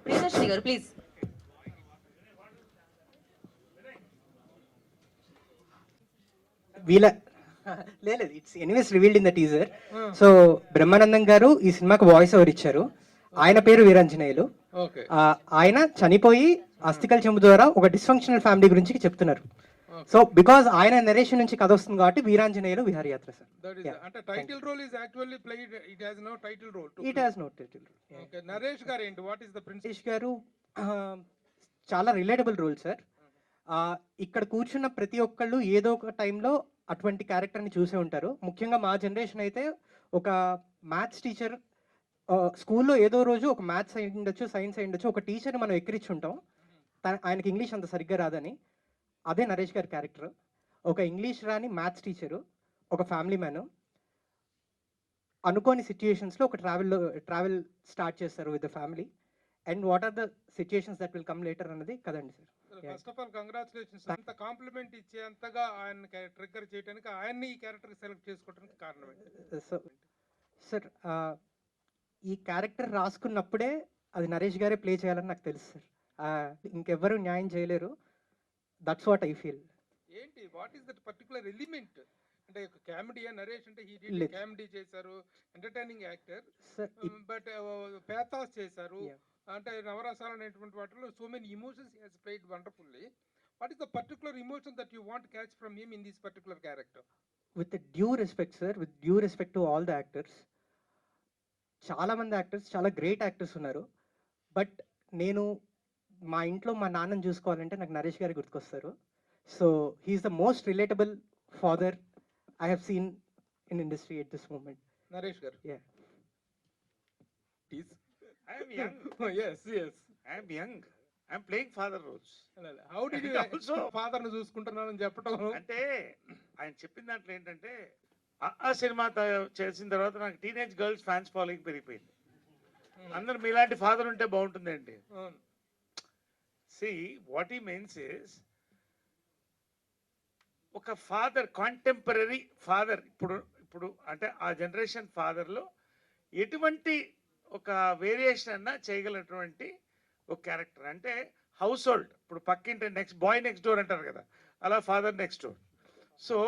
ప్రియదర్శిని గారు ప్లీజ్. వీళ్ళ లేదు, it's anyways revealed in the teaser. So Brahmanandam గారు ఈ సినిమాకి వాయిస్ ఓవర్ ఇచ్చారు. ఆయన పేరు వీరాంజనేయులు. ఆయన చనిపోయి అస్థికల్ చెంబు ద్వారా ఒక డిస్ఫంక్షనల్ ఫ్యామిలీ గురించి చెప్తున్నారు. సో బికాజ్ ఆయన నరేషన్ నుంచి కథ వస్తుంది కాబట్టి వీరాంజనేయులు విహారయాత్ర సార్. అంటే title role is actually played, it has no title role. It has no title. Okay, Naresh garu ఏంటి, what is the principal? Naresh garu చాలా రిలేటబుల్ రోల్ సార్. ఇక్కడ కూర్చున్న ప్రతి ఒక్కళ్ళు ఏదో ఒక టైంలో అటువంటి క్యారెక్టర్ని చూసే ఉంటారు. ముఖ్యంగా మా జనరేషన్ అయితే ఒక మ్యాథ్స్ టీచర్, స్కూల్లో ఏదో రోజు ఒక మ్యాథ్స్ అయి ఉండొచ్చు, సైన్స్ అయి ఉండొచ్చు, ఒక టీచర్ని మనం ఎక్కిరిచ్చి ఉంటాం. ఆయనకి ఇంగ్లీష్ అంత సరిగ్గా రాదని. అదే నరేష్ గారి క్యారెక్టర్. ఒక ఇంగ్లీష్ రాని మ్యాథ్స్ టీచరు, ఒక ఫ్యామిలీ మ్యాను, అనుకోని సిచ్యుయేషన్స్లో ఒక ట్రావెల్ స్టార్ట్ చేస్తారు with the family. And what are the situations that will come later అన్నది కదండి sir. First of all congratulations. అంత కాంప్లిమెంట్ ఇచ్చేంతగా ఆయన ట్రిగ్గర్ చేయడానికి, ఆయన్ని ఈ క్యారెక్టర్ సెలెక్ట్ చేసుకోవడానికి కారణం ఏంటి? సో సార్, ఈ క్యారెక్టర్ రాసుకున్నప్పుడే అది నరేష్ గారే ప్లే చేయాలని నాకు తెలుసు సార్. ఇంకెవ్వరూ న్యాయం చేయలేరు. That's what I feel. ఏంటి, what is that particular element? అంటే కామెడీ నరేష్ అంటే హీ డిడ్ కామెడీ చేశారు, ఎంటర్టైనింగ్ యాక్టర్. బట్ పేథాస్ చేశారు, అంటే నవరసాలు అనేటువంటి వాటిలో so many emotions he has played wonderfully. What is the particular emotion that you want catch from him in this particular character? With due respect sir, with due respect to all the actors, చాలా మంది actors, చాలా great actors ఉన్నారు. But నేను మా ఇంట్లో మా నాన్నని చూసుకోవాలంటే నాకు నరేష్ గారు గుర్తుకొస్తారు. So he is the most relatable father I have seen in industry at this moment. Naresh garu. Yeah. Please. I am young. Oh, yes. I am young. I am playing father roles. How did you also father ను చూసుకుంటున్నానని చెప్పడం? అంటే ఆయన చెప్పిన దాంట్లో ఏంటంటే ఆ cinema చేసిన తర్వాత నాకు టీనేజ్ గర్ల్స్ ఫ్యాన్స్ ఫాలోయింగ్ పెరిగిపోయింది. అందరు మీలాంటి ఫాదర్ ఉంటే బాగుంటుందండి. See, what he means is ఒక ఫాదర్, కాంటెంపరీ ఫాదర్, ఇప్పుడు అంటే ఆ జనరేషన్ ఫాదర్లో ఎటువంటి ఒక వేరియేషన్ అన్నా చేయగలిగినటువంటి ఒక క్యారెక్టర్. అంటే హౌస్ హోల్డ్, ఇప్పుడు పక్కింటి నెక్స్ట్ డోర్ అంటారు కదా, అలా ఫాదర్ నెక్స్ట్ డోర్. సో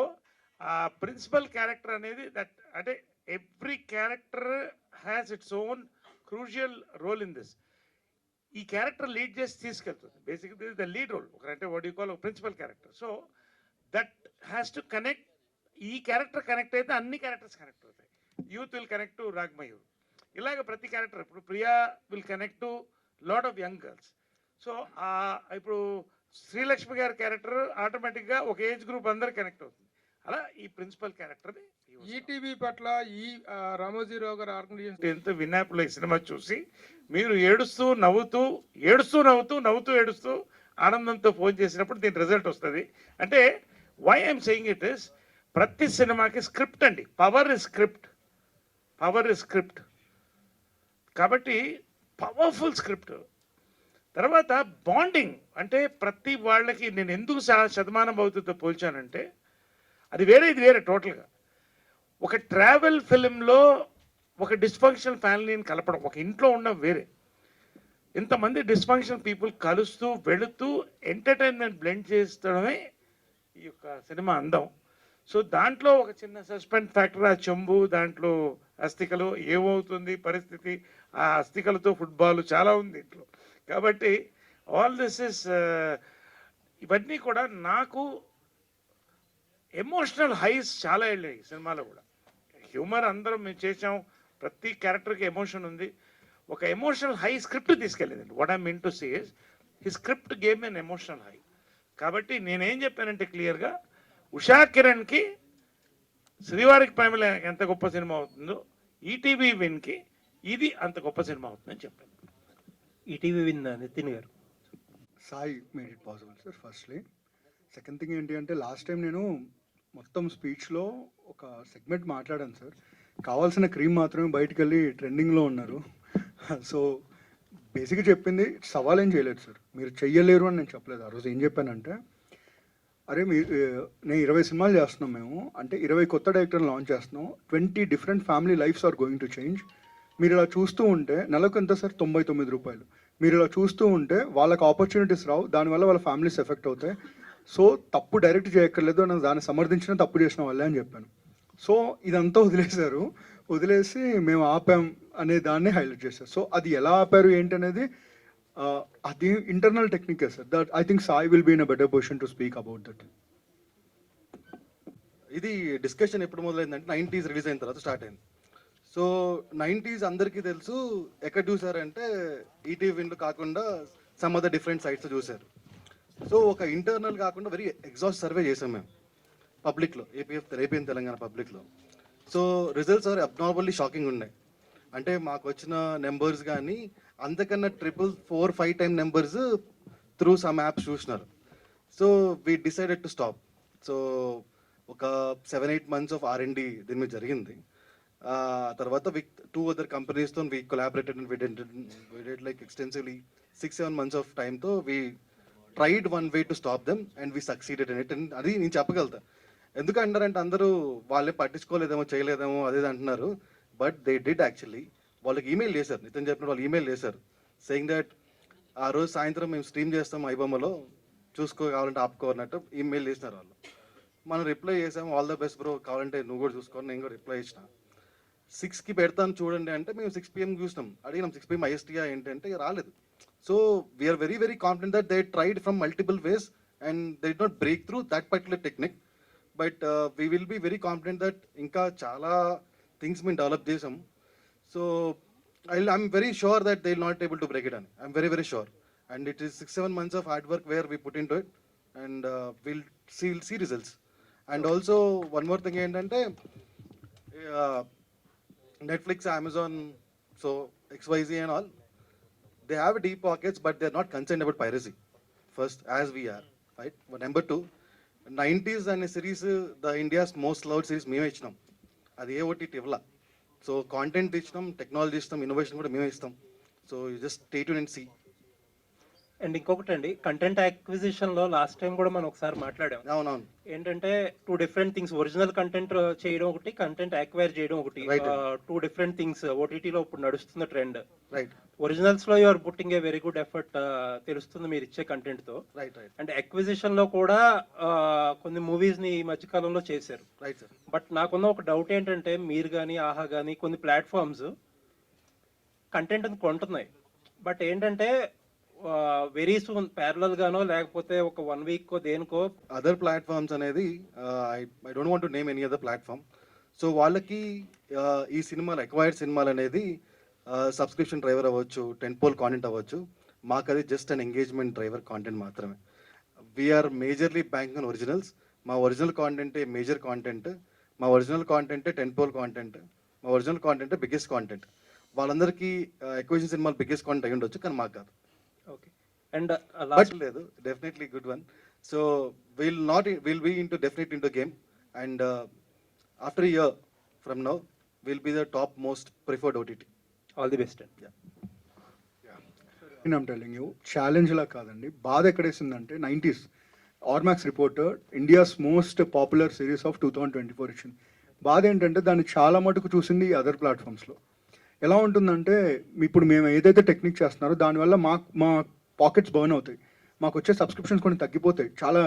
ఆ ప్రిన్సిపల్ క్యారెక్టర్ అనేది దట్, అంటే every character has its own crucial role in this. ఈ క్యారెక్టర్ లీడ్ చేసి తీసుకెళ్తుంది. బేసిక్గా this is the lead role, అంటే వాట్ యు కాల్ ఒక principal character. So that has to connect. ఈ క్యారెక్టర్ కనెక్ట్ అయితే అన్ని క్యారెక్టర్స్ కనెక్ట్ అవుతాయి. Youth will connect to Ragmayur, ఇలాగ ప్రతి క్యారెక్టర్. ఇప్పుడు Priya will connect to lot of young girls. So ఇప్పుడు శ్రీలక్ష్మి గారి క్యారెక్టర్ ఆటోమేటిక్గా ఒక ఏజ్ గ్రూప్ అందరు కనెక్ట్ అవుతుంది. అలా ఈ ప్రిన్సిపల్ క్యారెక్టర్ని ఈటీవీ పట్ల ఈ రామోజీరావు గారు ఆర్గనైజేషన్ ఎంత వినాయకులు ఈ సినిమా చూసి మీరు ఏడుస్తూ నవ్వుతూ ఆనందంతో ఫోన్ చేసినప్పుడు దీని రిజల్ట్ వస్తుంది. అంటే why I'm saying it is, ప్రతి సినిమాకి స్క్రిప్ట్ అండి, పవర్ ఇస్ స్క్రిప్ట్. కాబట్టి పవర్ఫుల్ స్క్రిప్ట్. తర్వాత బాండింగ్, అంటే ప్రతి వాళ్ళకి నేను ఎందుకు శతమానం భవతితో పోల్చానంటే అది వేరే, ఇది వేరే టోటల్గా. ఒక ట్రావెల్ ఫిలింలో ఒక డిస్ఫంక్షనల్ ఫ్యామిలీని కలపడం, ఒక ఇంట్లో ఉన్న వేరే ఇంతమంది డిస్ఫంక్షన్ పీపుల్ కలుస్తూ వెళుతూ ఎంటర్టైన్మెంట్ బ్లెండ్ చేస్తడమే ఈ యొక్క సినిమా అందం. సో దాంట్లో ఒక చిన్న సస్పెన్స్ ఫ్యాక్టర్, ఆ చెంబు, దాంట్లో అస్థికలు, ఏమవుతుంది పరిస్థితి, ఆ అస్థికలతో ఫుట్బాల్ చాలా ఉంది ఇంట్లో. కాబట్టి ఆల్ దిస్ ఇస్, ఇవన్నీ కూడా నాకు ఎమోషనల్ హైస్ చాలా వెళ్ళాయి సినిమాలో కూడా. హ్యూమర్ అందరం మేము చేసాం, ప్రతి క్యారెక్టర్కి ఎమోషన్ ఉంది. ఒక ఎమోషనల్ హై స్క్రిప్ట్ తీసుకెళ్ళింది. What I mean to say is he script game N emotional high. కాబట్టి నేనేం చెప్పానంటే క్లియర్గా, ఉషా కిరణ్కి శ్రీవారికి ప్రేమల ఎంత గొప్ప సినిమా అవుతుందో, ఈటీవీ విన్కి ఇది అంత గొప్ప సినిమా అవుతుందని చెప్పాను. ఈటీవీ విన్ నితిన్ గారు. Sai made it possible sir firstly. Second thing ఏంటి అంటే, లాస్ట్ టైం నేను మొత్తం స్పీచ్లో ఒక సెగ్మెంట్ మాట్లాడాను సార్. కావాల్సిన క్రీమ్ మాత్రమే బయటకు వెళ్ళి ట్రెండింగ్లో ఉన్నారు. సో బేసిక్గా చెప్పింది సవాల్ ఏం చేయలేదు సార్, మీరు చెయ్యలేరు అని నేను చెప్పలేదు. ఆ రోజు ఏం చెప్పానంటే, అరే నేను 20 సినిమాలు చేస్తున్నాం మేము, అంటే 20 కొత్త డైరెక్టర్లు లాంచ్ చేస్తున్నాం, 20 different family lifes are going to change. మీరు ఇలా చూస్తూ ఉంటే నెలకు ఎంత సార్ 99 రూపాయలు. మీరు ఇలా చూస్తూ ఉంటే వాళ్ళకి ఆపర్చునిటీస్ రావు, దానివల్ల వాళ్ళ ఫ్యామిలీస్ ఎఫెక్ట్ అవుతాయి. సో తప్పు డైరెక్ట్ చేయక్కర్లేదు, నేను దాన్ని సమర్థించిన తప్పు చేసిన వాళ్ళే అని చెప్పాను. సో ఇదంతా వదిలేశారు, వదిలేసి మేము ఆపాం అనే దాన్ని హైలైట్ చేశారు. సో అది ఎలా ఆపారు ఏంటనేది అది ఇంటర్నల్ టెక్నికే sir. That I think Sai will be in a better position to speak about that. ఇది డిస్కషన్ ఎప్పుడు మొదలైందంటే 90s రిలీజ్ అయిన తర్వాత స్టార్ట్ అయింది. సో 90s అందరికీ తెలుసు, ఎక్కడ చూసారంటే ఈటీవీ విన్లు కాకుండా సమ్ అదర్ డిఫరెంట్ సైట్స్ చూశారు. సో ఒక ఇంటర్నల్ కాకుండా వెరీ ఎగ్జాస్ట్ సర్వే చేసాం మేము పబ్లిక్లో, ఏపీ తెలంగాణ పబ్లిక్లో. So results are abnormally shocking ఉన్నాయి. అంటే మాకు వచ్చిన నెంబర్స్ కానీ అంతకన్నా 4-5 time numbers through some apps చూసినారు. So we decided to stop. So ఒక 7-8 months ఆఫ్ R&D దీని మీద జరిగింది. తర్వాత విత్ 2 other కంపెనీస్తో we collaborated and we did like extensively 6-7 months of టైమ్తో we tried one way to stop them and we succeeded in it. And అది నేను చెప్పగలుగుతా. ఎందుకు అంటారంటే అందరూ వాళ్ళే పట్టించుకోలేదేమో చేయలేదేమో అదే అంటున్నారు, బట్ దే డిడ్ యాక్చువల్లీ. వాళ్ళకి ఈమెయిల్ చేశారు, నితిన్ చెప్పిన వాళ్ళు ఈమెయిల్ చేశారు సెయింగ్ దట్ ఆ రోజు సాయంత్రం మేము స్ట్రీమ్ చేస్తాం ఐబొమ్మలో, కావాలంటే ఆపుకోవాలన్నట్టు ఈమెయిల్ చేసినారు వాళ్ళు. మనం రిప్లై చేసాము, ఆల్ ద బెస్ట్ బ్రో, కావాలంటే నువ్వు కూడా చూసుకోవాలి, నేను కూడా రిప్లై ఇచ్చిన. 6కి పెడతాను చూడండి అంటే మేము 6 PM చూసినాం, అడిగినాం 6 PM IST ఏంటంటే రాలేదు. So we're very very confident that they tried from multiple ways and they did not break through that particular technique. But we will be very confident that ఇంకా చాలా థింగ్స్ మేము develop చేసాం. So I'm very sure that they will not able to break it అని. I'm very very sure. And it is 6-7 months of hard work where we put in to it and will see results. And also one more thing ఏంటంటే Netflix, Amazon, so XYZ and all, they have deep pockets but they're not concerned about piracy first, as we are, right? But number 2, 90s అనే series the India's most loved series మేమే ఇచ్చినాం. అది ఏ OTT ఇవ్వాల. So content ఇచ్చినాం, technology ఇస్తాం, innovation కూడా మేమే ఇస్తాం. So you just stay tune and see. And ఇంకొకటి అండి, కంటెంట్ యాక్విజిషన్ లో లాస్ట్ టైం కూడా మనం ఒకసారి మాట్లాడాం. అవునవును, ఏంటంటే 2 different థింగ్స్, ఒరిజినల్ కంటెంట్ చేయడం ఒకటి, కంటెంట్ యాక్వైర్ చేయడం ఒకటి. Right. 2 different things. OTT లో ఇప్పుడు నడుస్తున్న ట్రెండ్. రైట్ ఒరిజినల్స్ లో you're putting a very good effort తెలుస్తుంది మీరు ఇచ్చే కంటెంట్ తో. రైట్ రైట్ అండ్ అక్విజిషన్ లో కూడా కొన్ని మూవీస్ ని ఈ మధ్య కాలంలో చేశారు. Right sir. బట్ నాకున్న ఒక డౌట్ ఏంటంటే, మీరు కానీ ఆహా కానీ కొన్ని ప్లాట్ఫామ్స్ కంటెంట్ కొంటున్నాయి, బట్ ఏంటంటే వెరీ సూన్ ప్యారలల్ గానో లేకపోతే ఒక 1 week దేనికో అదర్ ప్లాట్ఫామ్స్ అనేది I don't want to name any other platform. So వాళ్ళకి ఈ సినిమాలు, అక్వైర్డ్ సినిమాలు అనేది సబ్స్క్రిప్షన్ డ్రైవర్ అవ్వచ్చు, టెంపోల్ కాంటెంట్ అవ్వచ్చు. మాకు అది just an engagement driver content మాత్రమే. We're majorly bank on originals. మా ఒరిజినల్ కాంటెంటే మేజర్ కాంటెంట్, మా ఒరిజినల్ కాంటెంటే టెంపోల్ కాంటెంట్, మా ఒరిజినల్ కాంటెంటే బిగ్గెస్ట్ కాంటెంట్. వాళ్ళందరికీ ఎక్విజిషన్ సినిమాలు బిగ్గెస్ట్ కాంటెంట్ అయి ఉండొచ్చు, కానీ మాకు కాదు. ఓకే. అండ్ బట్ లేదు, definitely good one. So will be into definite into game and after year from now will be the top most preferred OTT. All the best అండి. I'm telling you, challenge లా కాదండి. బాధ ఎక్కడేసిందంటే 90s Ormax reporter India's most popular series of 2024 ఇచ్చింది. బాధ ఏంటంటే దాన్ని చాలా మటుకు చూసింది అదర్ ప్లాట్ఫామ్స్లో. ఎలా ఉంటుందంటే, ఇప్పుడు మేము ఏదైతే టెక్నిక్ చేస్తున్నారో దానివల్ల మా పాకెట్స్ బర్న్ అవుతాయి, మాకు వచ్చే సబ్స్క్రిప్షన్స్ కొన్ని తగ్గిపోతాయి, చాలా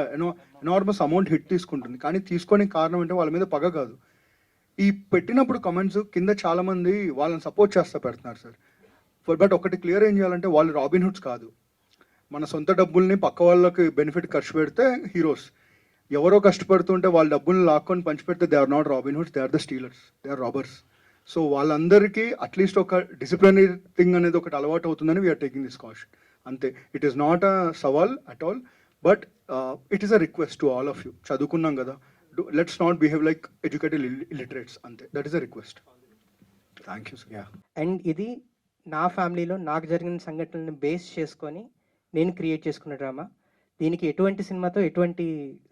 ఎనార్మస్ అమౌంట్ హిట్ తీసుకుంటుంది. కానీ తీసుకోనికి కారణం అంటే వాళ్ళ మీద పగ కాదు. ఈ పెట్టినప్పుడు కమెంట్స్ కింద చాలామంది వాళ్ళని సపోర్ట్ చేస్తా పెడుతున్నారు సార్. బట్ ఒకటి క్లియర్ ఏం చేయాలంటే, వాళ్ళు రాబిన్ హుడ్స్ కాదు. మన సొంత డబ్బుల్ని పక్క వాళ్ళకి బెనిఫిట్ ఖర్చు పెడితే హీరోస్. ఎవరో కష్టపడుతుంటే వాళ్ళ డబ్బుల్ని లాక్కొని పంచిపెడితే they are not Robin Hoods, they are the stealers, they are robbers. So వాళ్ళందరికీ అట్లీస్ట్ ఒక డిసిప్లినరీ థింగ్ అనేది ఒకటి అలవాటు అవుతుందని వీఆర్ టేకింగ్ దిస్ కాషన్. అంతే. ఇట్ ఈస్ నాట్ అ సవాల్ at all, but it is a request to all of you. చదువుకున్నాం కదా, let's not behave like educated illiterates. అంతే, that is a request. Thank you sir. Yeah. And ఇది నా ఫ్యామిలీలో నాకు జరిగిన సంఘటనలను బేస్ చేసుకొని నేను క్రియేట్ చేసుకున్న డ్రామా. దీనికి ఎటువంటి సినిమాతో ఎటువంటి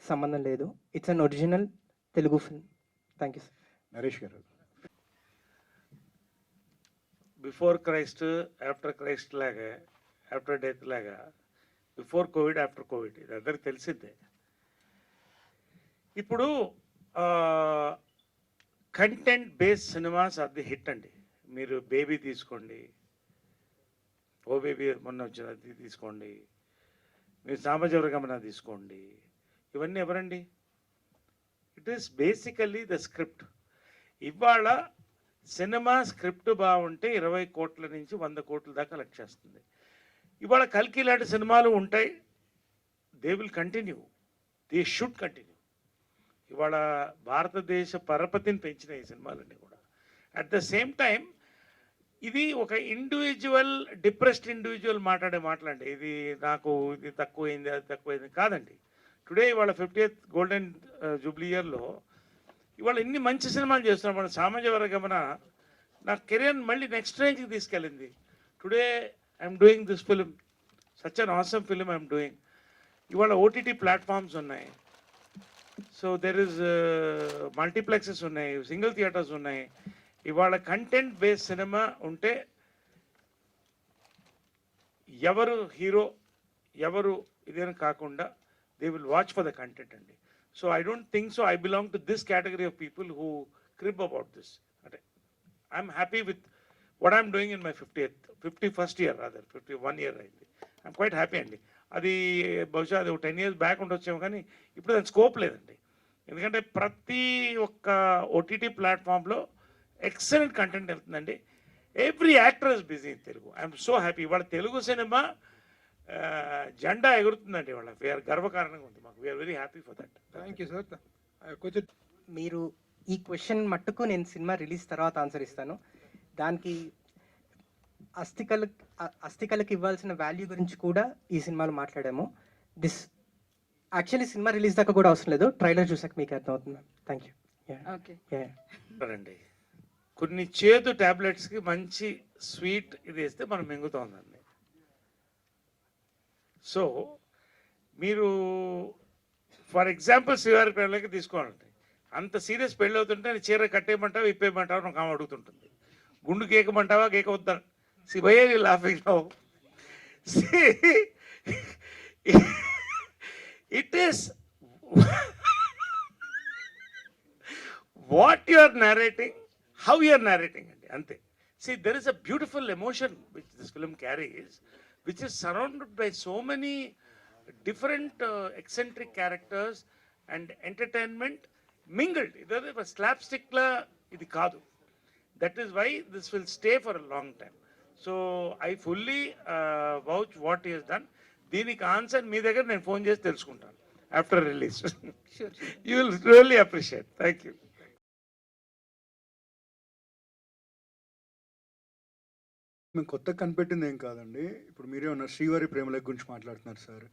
సంబంధం లేదు. It's an original Telugu film. Thank you sir. Naresh garu. Before Christ, after Christ లాగా, ఆఫ్టర్ డెత్ లాగా, బిఫోర్ కోవిడ్, ఆఫ్టర్ కోవిడ్, ఇది అందరికి తెలిసిందే. ఇప్పుడు content based cinemas are the hit అండి. మీరు బేబీ తీసుకోండి, ఓ బేబీ మొన్న వచ్చిన అది తీసుకోండి, మీరు సామాజిక తీసుకోండి, ఇవన్నీ ఎవరండి? It is basically the script. ఇవాళ సినిమా స్క్రిప్ట్ బాగుంటే 20 కోట్ల నుంచి 100 కోట్ల దాకా కలెక్ట్ చేస్తుంది. ఇవాళ కల్కి లాంటి సినిమాలు ఉంటాయి, they will continue, they should continue. ఇవాళ భారతదేశ పరపతిని పెంచిన ఈ సినిమాలన్నీ కూడా. అట్ ద సేమ్ టైం ఇది ఒక ఇండివిజువల్ డిప్రెస్డ్ ఇండివిజువల్ మాట్లాడే మాటలండి. ఇది నాకు ఇది తక్కువైంది అది తక్కువైంది కాదండి. టుడే ఇవాళ 50th గోల్డెన్ జూబ్లీ ఇయర్లో ఇవాళ ఇన్ని మంచి సినిమాలు చేస్తున్నాం. మన సామాజిక వర్గమన నా కెరియర్ మళ్ళీ నెక్స్ట్ రేంజ్కి తీసుకెళ్ళింది. Today I'm doing this film, such an awesome film I'm doing. ఇవాళ ఓటీటీ ప్లాట్ఫామ్స్ ఉన్నాయి, సో దెర్ ఇస్ మల్టీప్లెక్సెస్ ఉన్నాయి, సింగిల్ థియేటర్స్ ఉన్నాయి. ఇవాళ కంటెంట్ బేస్డ్ సినిమా ఉంటే ఎవరు హీరో ఎవరు ఇదేని కాకుండా they will watch for the content అండి. So I don't think so I belong to this category of people who crib about this. అంటే I'm happy with what I'm doing in my 51st year, rather 51 year అయింది. I'm quite happy అండి. అది బహుశా అది 10 years back ఉండొచ్చేమో, కానీ ఇప్పుడు దాని స్కోప్ లేదండి. ఎందుకంటే ప్రతి ఒక్క ఓటీటీ ప్లాట్ఫామ్లో ఎక్సలెంట్ కంటెంట్ వెళ్తుందండి. Every actor is busy in Telugu. I'm so happy. ఇవాళ తెలుగు సినిమా జెండా ఎగురుతుందండి. ఇవాళ వీఆర్ గర్వకారణంగా ఉంది మాకు. We're very happy for that. Thank you sir. కొంచెం మీరు ఈ క్వశ్చన్ మట్టుకు నేను సినిమా రిలీజ్ తర్వాత ఆన్సర్ ఇస్తాను. దానికి అస్థికలకు ఇవ్వాల్సిన వాల్యూ గురించి కూడా ఈ సినిమాలో మాట్లాడాము. దిస్ యాక్చువల్లీ సినిమా రిలీజ్ దాకా కూడా అవసరం లేదు, ట్రైలర్ చూసాక మీకు అర్థమవుతుంది. Thank you. రండి, కొన్ని చేదు టాబ్లెట్స్కి మంచి స్వీట్ ఇది వేస్తే మనం మింగుతోందండి. సో మీరు ఫర్ ఎగ్జాంపుల్ శివారి పెళ్ళకి తీసుకోవాలండి. అంత సీరియస్ పెళ్ళి అవుతుంటే చీర కట్టేయమంటావా ఇప్పేయమంటావా నాకు ఆమె అడుగుతుంటుంది. గుండు గీకమంటావా గీక వద్దా Shivayya laughing now. It is what you are narrating, how you are narrating andi ante. See, there is a beautiful emotion which this film carries, which is surrounded by so many different eccentric characters and entertainment mingled. Idare slapstick la idi kaadu. That is why this will stay for a long time. So I fully vouch what he has done. దీనికి answer మీ దగ్గర నేను phone చేసి తెలుసుకుంటాను after release. You will really appreciate. Thank you. మేము కొత్తగా కనిపెట్టింది ఏం కాదండి. ఇప్పుడు మీరే ఉన్నారు, శ్రీవారి ప్రేమల గురించి మాట్లాడుతున్నారు సార్,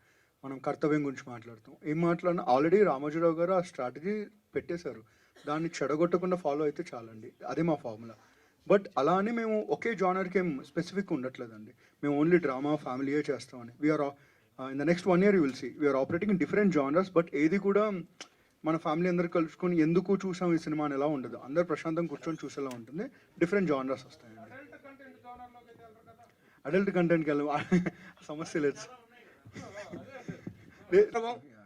మనం కర్తవ్యం గురించి మాట్లాడుతాం. ఏం మాట్లాడినా ఆల్రెడీ రామోజీరావు గారు ఆ స్ట్రాటజీ పెట్టేశారు, దాన్ని చెడగొట్టకుండా ఫాలో అయితే చాలండి, అదే మా ఫార్ములా. బట్ అలా అని మేము ఒకే జానర్కి ఏం స్పెసిఫిక్ ఉండట్లేదండి. మేము ఓన్లీ డ్రామా ఫ్యామిలీయే చేస్తామని. We're in the next 1 year you will see we're operating in different genres. But ఏది కూడా మన ఫ్యామిలీ అందరు కలుసుకొని ఎందుకు చూసాం ఈ సినిమా అని ఎలా ఉండదు, అందరు ప్రశాంతంగా కూర్చొని చూసేలా ఉంటుంది. డిఫరెంట్ జానర్స్ వస్తాయండి. అడల్ట్ కంటెంట్కి వెళ్ళి సమస్య లేదు.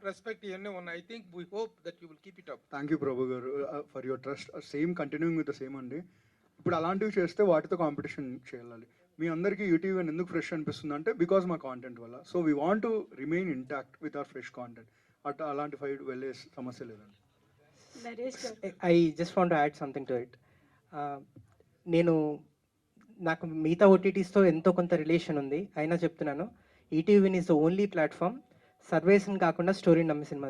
రెస్పెక్ట్ ఇవన్నీ ఉన్నాయి. I think we hope that you will keep it up. Thank you Prabhu garu for your trust. Same continuing with the same అండి. ఇప్పుడు అలాంటివి చేస్తే వాటితో కాంపిటీషన్ చేయాలి. మీ అందరికీ యూటీవీ ఎందుకు ఫ్రెష్ అనిపిస్తుంది అంటే బికాజ్ మా కాంటెంట్ వల్ల. So we want to remain intact with our fresh content. అలాంటి ఫైట్ వెళ్ళే సమస్య లేదండి. I just want to add something to it. నాకు మిగతా ఓటీటీస్తో ఎంతో కొంత రిలేషన్ ఉంది, అయినా చెప్తున్నాను, ETV is the only platform సర్వేస్ని కాకుండా స్టోరీని నమ్మి సినిమా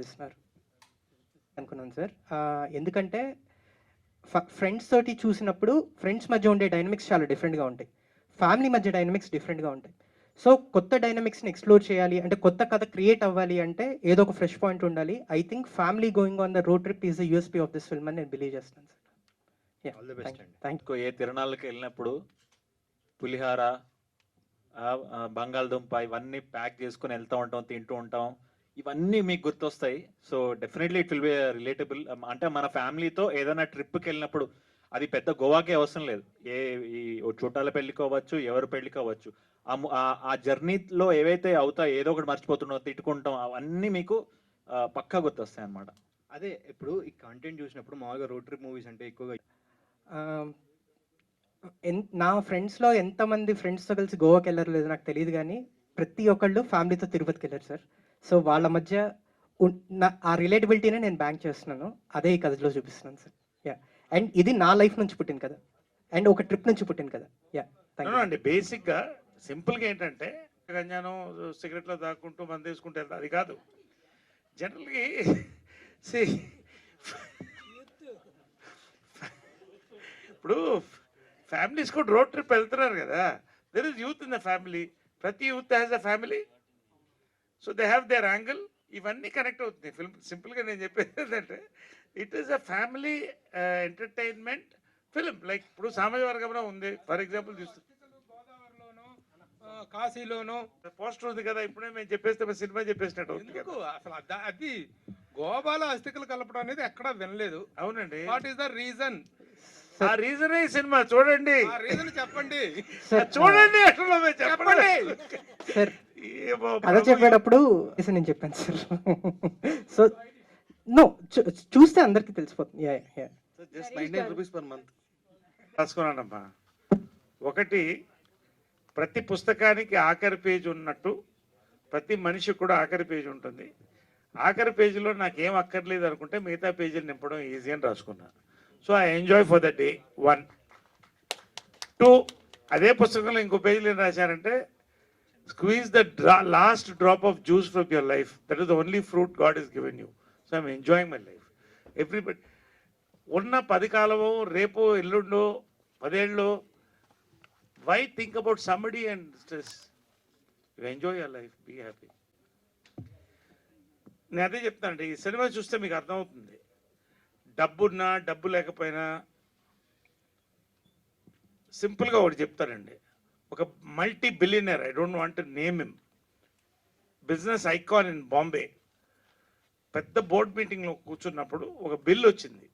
తీస్తున్నారు అనుకున్నాను సార్. ఎందుకంటే ఫ్రెండ్స్ తోటి చూసినప్పుడు ఫ్రెండ్స్ మధ్య ఉండే డైనమిక్స్ చాలా డిఫరెంట్గా ఉంటాయి, ఫ్యామిలీ మధ్య డైనమిక్స్ డిఫరెంట్గా ఉంటాయి. సో కొత్త డైనమిక్స్ని ఎక్స్ప్లోర్ చేయాలి అంటే, కొత్త కథ క్రియేట్ అవ్వాలి అంటే ఏదో ఒక ఫ్రెష్ పాయింట్ ఉండాలి. I think family going on the road trip is the USP of this film అని నేను బిలీవ్ చేస్తున్నాను సార్. ఆల్ ది బెస్ట్ అండి. థ్యాంక్ ఏ తిరణాలకు వెళ్ళినప్పుడు పులిహార, బంగాళదుంప ఇవన్నీ ప్యాక్ చేసుకుని వెళ్తూ ఉంటాం, తింటూ ఉంటాం, ఇవన్నీ మీకు గుర్తొస్తాయి. So definitely it will be relatable. అంటే మన ఫ్యామిలీతో ఏదైనా ట్రిప్కి వెళ్ళినప్పుడు, అది పెద్ద గోవాకే అవసరం లేదు, ఈ చుట్టాల పెళ్ళికి అవ్వచ్చు, ఎవరి పెళ్ళికి అవ్వచ్చు, ఆ జర్నీలో ఏవైతే అవుతాయో ఏదో ఒకటి మర్చిపోతున్నాం, తిట్టుకుంటాం, అవన్నీ మీకు పక్కా గుర్తొస్తాయి అన్నమాట. అదే ఇప్పుడు ఈ కంటెంట్ చూసినప్పుడు మామూలుగా రోడ్ ట్రిప్ మూవీస్ అంటే ఎక్కువగా నా ఫ్రెండ్స్లో ఎంతమంది ఫ్రెండ్స్తో కలిసి గోవాకి వెళ్ళారో లేదో నాకు తెలియదు, కానీ ప్రతి ఒక్కళ్ళు ఫ్యామిలీతో తిరుపతికి వెళ్ళారు సార్. సో వాళ్ళ మధ్య ఆ రిలేటబిలిటీనే నేను బ్యాంక్ చేస్తున్నాను, అదే ఈ కథలో చూపిస్తున్నాను సార్. యా, అండ్ ఇది నా లైఫ్ నుంచి పుట్టిన కదా, అండ్ ఒక ట్రిప్ నుంచి పుట్టిన కదా. యా, థ్యాంక్ యూ అండి. బేసిక్గా సింపుల్గా ఏంటంటే గంజానం సిగరెట్లో దాక్కుంటూ మంది తీసుకుంటే వెళ్తారు, అది కాదు. జనరల్గా ఇప్పుడు ఫ్యామిలీస్ కూడా రోడ్ ట్రిప్ వెళ్తున్నారు కదా, there is youth in the family, ప్రతి youth has a family, so they have their angle. ఇవన్నీ కనెక్ట్ అవుతుంది ఫిల్మ్. సింపుల్గా నేను చెప్పేది ఏంటంటే it is a family entertainment film. Like ఇప్పుడు సామాజిక వర్గంలో ఉంది, ఫర్ ఎగ్జాంపుల్ చూస్తుంది గోదావరిలోను కాశీలోను పోస్టర్ ఉంది కదా, ఇప్పుడే మేము చెప్పేస్తే సినిమా చెప్పేసినట్టు అవుతుంది ఎందుకు కదా. అసలు అది గోవాలో అస్థికలు కలపడం అనేది ఎక్కడా వినలేదు. అవునండి, వాట్ ఈస్ ద రీజన్? ఆ రీజనే ఈ సినిమా చూడండి. ఆ రీజన్ చెప్పండి. చూడండి అసలు చెప్పండి సార్. కథ చెప్పేటప్పుడు నేను చెప్పాను సార్. సో నో, చూస్తే అందరికీ తెలిసిపోతుంది. Yeah yeah. Just 99 rupees per month. రాసుకున్నానమ్మా. ఒకటి, ప్రతి పుస్తకానికి ఆఖరి పేజ్ ఉన్నట్టు ప్రతి మనిషికి కూడా ఆఖరి పేజ్ ఉంటుంది. ఆఖరి పేజీలో నాకేం అక్కర్లేదు అనుకుంటే మిగతా పేజీలు నింపడం ఈజీ అని రాసుకున్నాను. So I enjoy for the day 1. 2, అదే పుస్తకంలో ఇంకో పేజీలో ఏం రాశారంటే squeeze the last drop of juice from your life, that is the only fruit God is given you. So I'm enjoying my life. Everybody ఉన్న 10 కాలమో రేపు ఎల్లుండో 10 ఏళ్ళలో, why think about somebody and stress? You enjoy your life, be happy. నేను అదే చెప్తానండి, ఈ cinema చూస్తే మీకు అర్థమవుతుంది. డబ్బున్నా డబ్బు లేకపోయినా సింపుల్గా ఒకటి చెప్తానండి. ఒక multi billionaire, I don't want to name him, business icon in Bombay, పెద్ద బోర్డ్ మీటింగ్లో కూర్చున్నప్పుడు ఒక బిల్ వచ్చింది.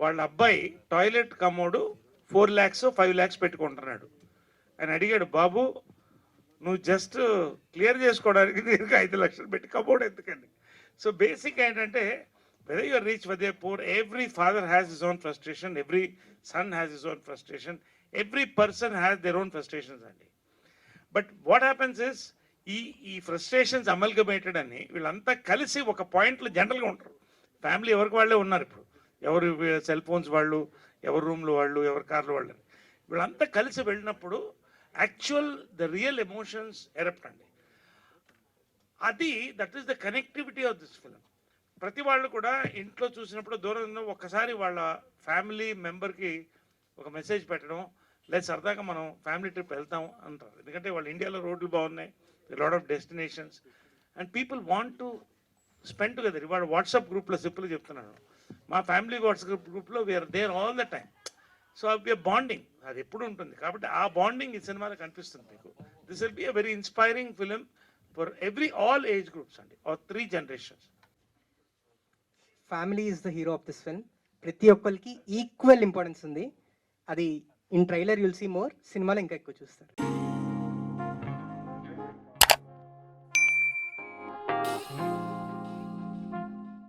వాళ్ళ అబ్బాయి టాయిలెట్ కమోడు 4 lakhs 5 lakhs పెట్టుకుంటున్నాడు. ఆయన అడిగాడు, బాబు నువ్వు జస్ట్ క్లియర్ చేసుకోవడానికి నేను 5 లక్షలు పెట్టి కమోడ్ ఎందుకండి? సో బేసిక్ ఏంటంటే whether you are rich, whether you are poor, every father has his own frustration, every son has his own frustration, every person has their own frustrations అండి. But what happens is ఈ frustrations అమల్గమేటెడ్ అని వీళ్ళంతా కలిసి ఒక పాయింట్లో జనరల్గా ఉంటారు. Family ఎవరికి వాళ్ళే ఉన్నారు ఇప్పుడు, ఎవరు సెల్ ఫోన్స్ వాళ్ళు, ఎవరి రూమ్లో వాళ్ళు, ఎవరి కార్లు వాళ్ళు, వీళ్ళంతా కలిసి వెళ్ళినప్పుడు actual the real emotions erupt అండి. అది that is the connectivity of this film. ప్రతి వాళ్ళు కూడా ఇంట్లో చూసినప్పుడు దూరంలో ఒక్కసారి వాళ్ళ ఫ్యామిలీ మెంబర్కి ఒక మెసేజ్ పెట్టడం, లేదా సరదాగా మనం ఫ్యామిలీ ట్రిప్ వెళ్తాం అంటారు. ఎందుకంటే వాళ్ళు ఇండియాలో రోడ్లు బాగున్నాయి, lot of destinations and people want to spend together. ఇవాళ వాట్సాప్ గ్రూప్లో సింపుల్గా చెప్తున్నాను, మా ఫ్యామిలీ వాట్సాప్ గ్రూప్లో we're there all the time. So we're bonding, అది ఎప్పుడు ఉంటుంది. కాబట్టి ఆ బాండింగ్ ఈ సినిమాలో కనిపిస్తుంది మీకు. This will be a very inspiring film for all age groups అండి, or 3 generations. Family is the hero of this film. ప్రతి ఒక్కరికి ఈక్వల్ ఇంపార్టెన్స్ ఉంది. అది in trailer you'll see more, సినిమాలో ఇంకా ఎక్కువ చూస్తారు.